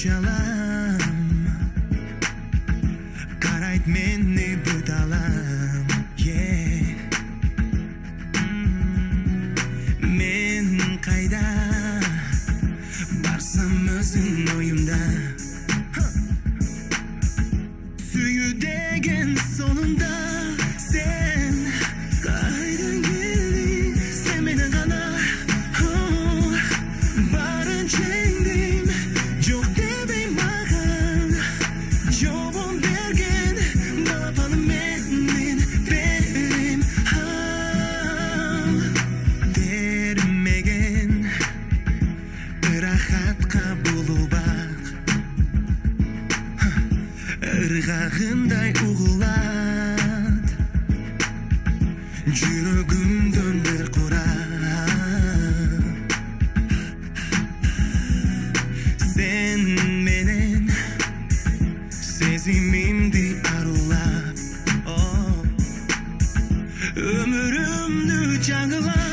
жалам карайт мени бүт алам. Мен кайда барсам өзүң оюмда. Сүйүү деген сонунда сен кайдан келдиң, сен менен гана барын чеңдим. Жок дебейм маған жообун берген балапаны менин берем. Бермеген ырахатка булубак ыргагындай угулат жүрөгүмдөн бир курап. Sen менен сезимимди арулап, өмүрүмдү жаңылап.